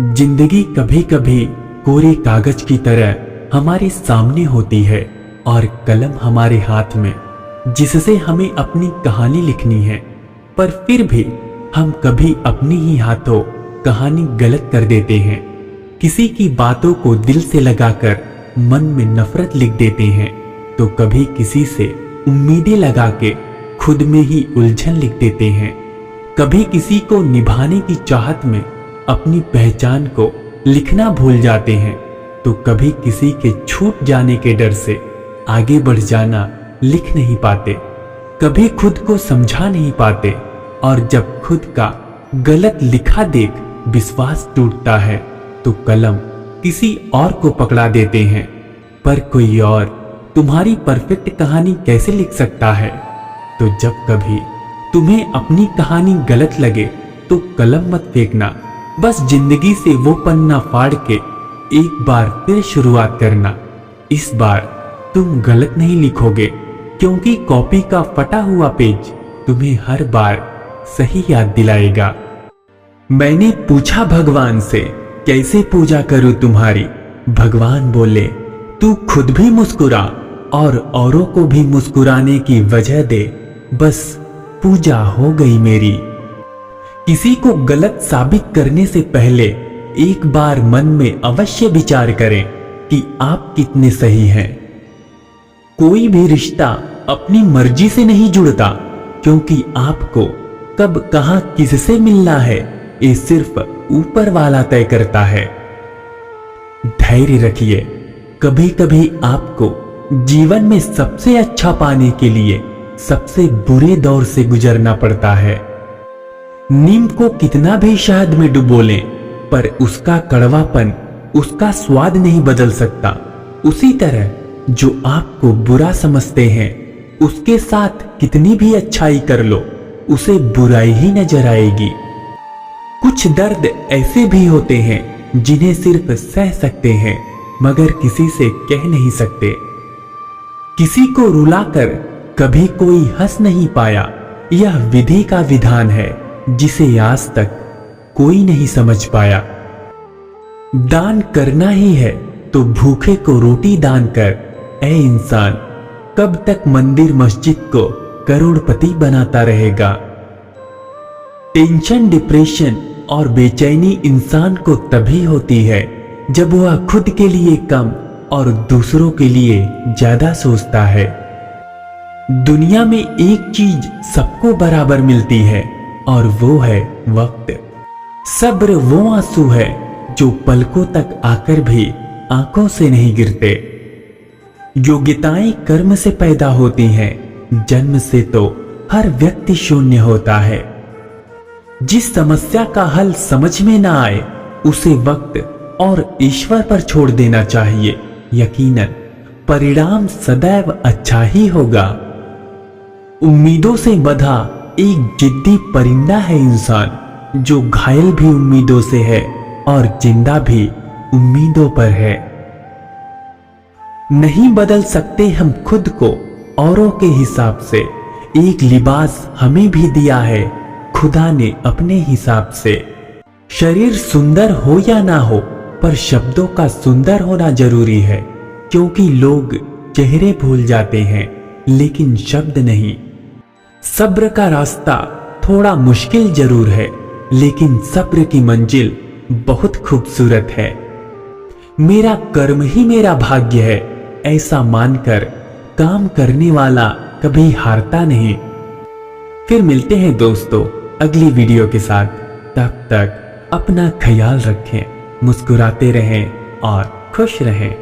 जिंदगी कभी कभी कोरे कागज की तरह हमारे सामने होती है और कलम हमारे हाथ में, जिससे हमें अपनी कहानी लिखनी है। पर फिर भी हम कभी अपने ही हाथों कहानी गलत कर देते हैं। किसी की बातों को दिल से लगाकर मन में नफरत लिख देते हैं, तो कभी किसी से उम्मीदें लगा के खुद में ही उलझन लिख देते हैं। कभी किसी को निभाने की चाहत में अपनी पहचान को लिखना भूल जाते हैं, तो कभी किसी के छूट जाने के डर से आगे बढ़ जाना लिख नहीं पाते। कभी खुद को समझा नहीं पाते, और जब खुद का गलत लिखा देख विश्वास टूटता है तो कलम किसी और को पकड़ा देते हैं। पर कोई और तुम्हारी परफेक्ट कहानी कैसे लिख सकता है? तो जब कभी तुम्हें अपनी कहानी गलत लगे तो कलम मत फेंकना, बस जिंदगी से वो पन्ना फाड़ के एक बार फिर शुरुआत करना। इस बार तुम गलत नहीं लिखोगे, क्योंकि कॉपी का फटा हुआ पेज तुम्हें हर बार सही याद दिलाएगा। मैंने पूछा भगवान से, कैसे पूजा करूं तुम्हारी? भगवान बोले, तू खुद भी मुस्कुरा और औरों को भी मुस्कुराने की वजह दे, बस पूजा हो गई मेरी। किसी को गलत साबित करने से पहले एक बार मन में अवश्य विचार करें कि आप कितने सही हैं। कोई भी रिश्ता अपनी मर्जी से नहीं जुड़ता, क्योंकि आपको कब कहां किससे मिलना है ये सिर्फ ऊपर वाला तय करता है। धैर्य रखिए, कभी कभी आपको जीवन में सबसे अच्छा पाने के लिए सबसे बुरे दौर से गुजरना पड़ता है। नीम को कितना भी शहद में डुबो लें, पर उसका कड़वापन उसका स्वाद नहीं बदल सकता। उसी तरह जो आपको बुरा समझते हैं, उसके साथ कितनी भी अच्छाई कर लो, उसे बुराई ही नजर आएगी। कुछ दर्द ऐसे भी होते हैं जिन्हें सिर्फ सह सकते हैं, मगर किसी से कह नहीं सकते। किसी को रुलाकर कभी कोई हंस नहीं पाया, यह विधि का विधान है जिसे आज तक कोई नहीं समझ पाया। दान करना ही है तो भूखे को रोटी दान कर, ऐ इंसान कब तक मंदिर मस्जिद को करोड़पति बनाता रहेगा। टेंशन, डिप्रेशन और बेचैनी इंसान को तभी होती है जब वह खुद के लिए कम और दूसरों के लिए ज्यादा सोचता है। दुनिया में एक चीज सबको बराबर मिलती है, और वो है वक्त। सब्र वो आंसू है जो पलकों तक आकर भी आंखों से नहीं गिरते। योग्यताएं कर्म से पैदा होती हैं, जन्म से तो हर व्यक्ति शून्य होता है। जिस समस्या का हल समझ में ना आए, उसे वक्त और ईश्वर पर छोड़ देना चाहिए। यकीनन परिणाम सदैव अच्छा ही होगा। उम्मीदों से बंधा एक जिद्दी परिंदा है इंसान, जो घायल भी उम्मीदों से है और जिंदा भी उम्मीदों पर है। नहीं बदल सकते हम खुद को औरों के हिसाब से, एक लिबास हमें भी दिया है खुदा ने अपने हिसाब से। शरीर सुंदर हो या ना हो, पर शब्दों का सुंदर होना जरूरी है, क्योंकि लोग चेहरे भूल जाते हैं लेकिन शब्द नहीं। सब्र का रास्ता थोड़ा मुश्किल जरूर है, लेकिन सब्र की मंजिल बहुत खूबसूरत है। मेरा कर्म ही मेरा भाग्य है, ऐसा मानकर काम करने वाला कभी हारता नहीं। फिर मिलते हैं दोस्तों अगली वीडियो के साथ। तब तक अपना ख्याल रखें, मुस्कुराते रहें और खुश रहें।